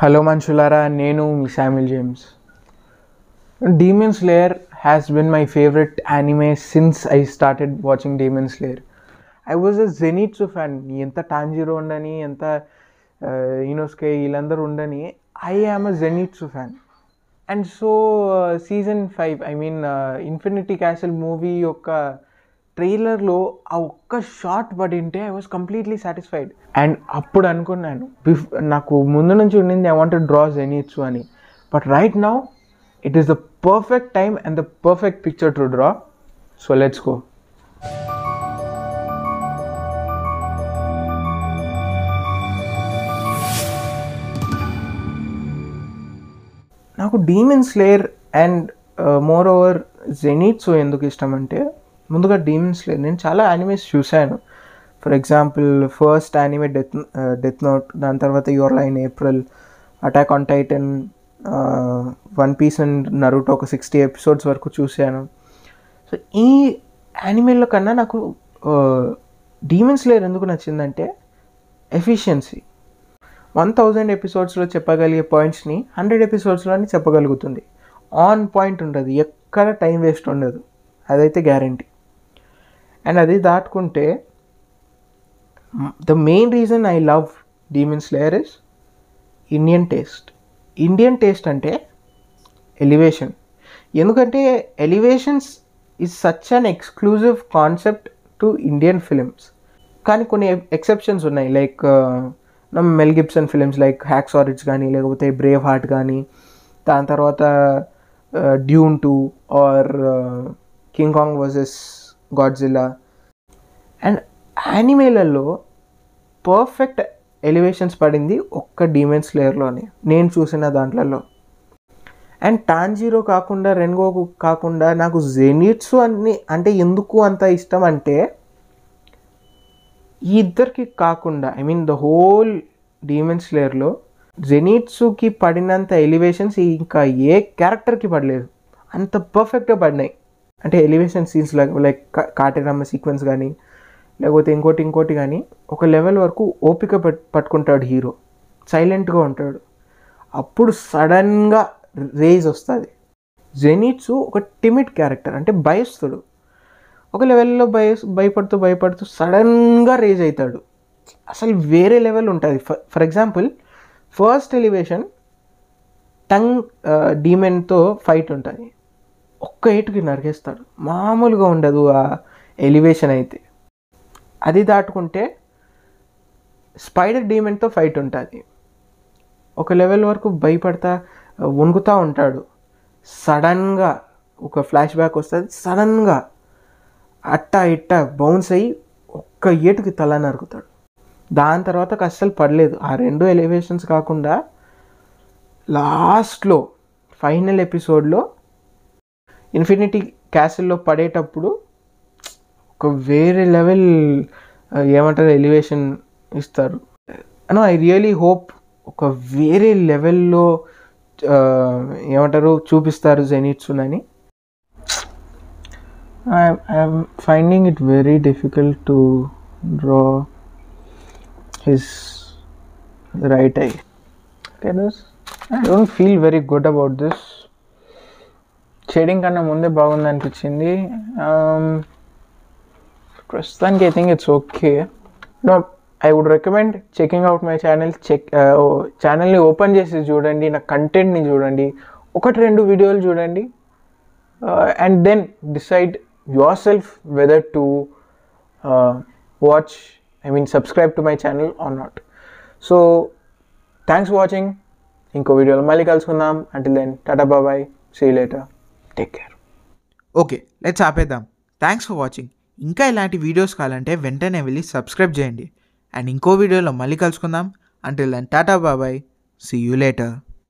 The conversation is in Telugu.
Hello Manchulara, Nenu Samuel James. Demon Slayer has been my favorite anime since I started watching Demon Slayer. I was a Zenitsu fan. Enta Tanjiro undani, enta Inosuke ilandaru undani. I am a Zenitsu fan. And so season 5, Infinity Castle movie యొక్క ట్రైలర్లో ఆ ఒక్క షాట్ పడింటే I was completely satisfied. And అప్పుడు అనుకున్నాను నాకు ముందు నుంచి ఉండింది I want to draw Zenitsu అని. But right now it is the perfect time and the perfect picture to draw. So let's go. నాకు Demon Slayer and moreover Zenitsu ఎందుకు ఇష్టం అంటే, ముందుగా డీమన్ స్లేయర్ నేను చాలా యానిమేస్ చూశాను. For example first anime Death Note, దాని తర్వాత Your lie in April, Attack on Titan, One Piece and Naruto ఒక 60 ఎపిసోడ్స్ వరకు చూశాను. సో ఈ యానిమేల కన్నా నాకు డీమన్ స్లేయర్ ఎందుకు నచ్చిందంటే ఎఫిషియన్సీ. 1000 ఎపిసోడ్స్లో చెప్పగలిగే పాయింట్స్ని 100 ఎపిసోడ్స్లోని చెప్పగలుగుతుంది. ఆన్ పాయింట్ ఉంటుంది, ఎక్కడ టైం వేస్ట్ ఉండదు, అదైతే గ్యారంటీ. అండ్ అది దాటుకుంటే the main reason I love Demon Slayer is Indian taste. Indian taste అంటే ఎలివేషన్. ఎందుకంటే elevations is such an exclusive concept to Indian films. కానీ కొన్ని ఎక్సెప్షన్స్ ఉన్నాయి, like Mel Gibson films like Hacksaw Ridge కానీ, లేకపోతే బ్రేవ్ హార్ట్ కానీ, దాని తర్వాత Dune 2 or King Kong versus Godzilla. And యానిమేలలో పర్ఫెక్ట్ ఎలివేషన్స్ పడింది ఒక్క డీమన్ స్లేయర్లోనే నేను చూసిన దాంట్లలో. అండ్ టాంజీరో కాకుండా, రెన్గోకు కాకుండా నాకు జెనిట్సు అంటే ఎందుకు అంత ఇష్టం అంటే, ఈ ఇద్దరికి కాకుండా ద హోల్ డీమన్ స్లేయర్లో జెనిట్సుకి పడినంత ఎలివేషన్స్ ఇంకా ఏ క్యారెక్టర్కి పడలేదు. అంత పర్ఫెక్ట్గా పడినాయి. అంటే elevation scenes like Kateramma sequence కానీ, లేకపోతే ఇంకోటి కానీ, ఒక లెవెల్ వరకు ఓపిక పట్టుకుంటాడు హీరో, సైలెంట్గా ఉంటాడు. అప్పుడు సడన్గా రేజ్ వస్తుంది. జెనిట్సు ఒక టిమిడ్ క్యారెక్టర్, అంటే భయస్తుడు. ఒక లెవెల్లో భయపడుతూ సడన్గా రేజ్ అవుతాడు. అసలు వేరే లెవెల్ ఉంటుంది. ఫర్ ఎగ్జాంపుల్ ఫస్ట్ ఎలివేషన్ టంగ్ డీమెన్తో ఫైట్ ఉంటుంది, ఒక్క ఏటుకి నరికేస్తాడు, మామూలుగా ఉండదు ఆ ఎలివేషన్ అయితే. అది దాటుకుంటే స్పైడర్ డీమెన్తో ఫైట్ ఉంటుంది, ఒక లెవెల్ వరకు వణుకుతూ ఉంటాడు. సడన్గా ఒక ఫ్లాష్ బ్యాక్ వస్తుంది, సడన్గా ఇట్ట బౌన్స్ అయ్యి ఒక్క ఏటుకి తల నరుకుతాడు. దాని తర్వాత అస్సలు పడలేదు. ఆ రెండు ఎలివేషన్స్ కాకుండా లాస్ట్లో ఫైనల్ ఎపిసోడ్లో ఇన్ఫినిటీ క్యాసిల్లో పడేటప్పుడు ఒక వేరే లెవెల్ ఎలివేషన్ ఇస్తారు. ఐ రియలీ హోప్ ఒక వేరే లెవెల్లో చూపిస్తారు జెనిట్సునని. I'm finding it very difficult to draw his right eye. Okay, I don't feel very good about this. Shading కన్నా ముందే బాగుంది అనిపించింది. ప్రస్తుతానికి I think it's okay. No, I would recommend checking out my channel. ఛానల్ని ఓపెన్ చేసి చూడండి, నా కంటెంట్ని చూడండి, 1-2 వీడియోలు చూడండి, and then decide yourself whether to subscribe to my channel or not. So thanks for watching. ఇంకో వీడియోలో మళ్ళీ కలుసుకుందాం. Until then, tata bye bye, see you later, take care. Okay, let's ఆపేద్దాం. Thanks for watching. ఇంకా ఇలాంటి వీడియోస్ కావాలంటే వెంటనే వెళ్ళి సబ్స్క్రైబ్ చేయండి. అండ్ ఇంకో వీడియోలో మళ్ళీ కలుసుకుందాం. Until then, tata bye bye, see you later.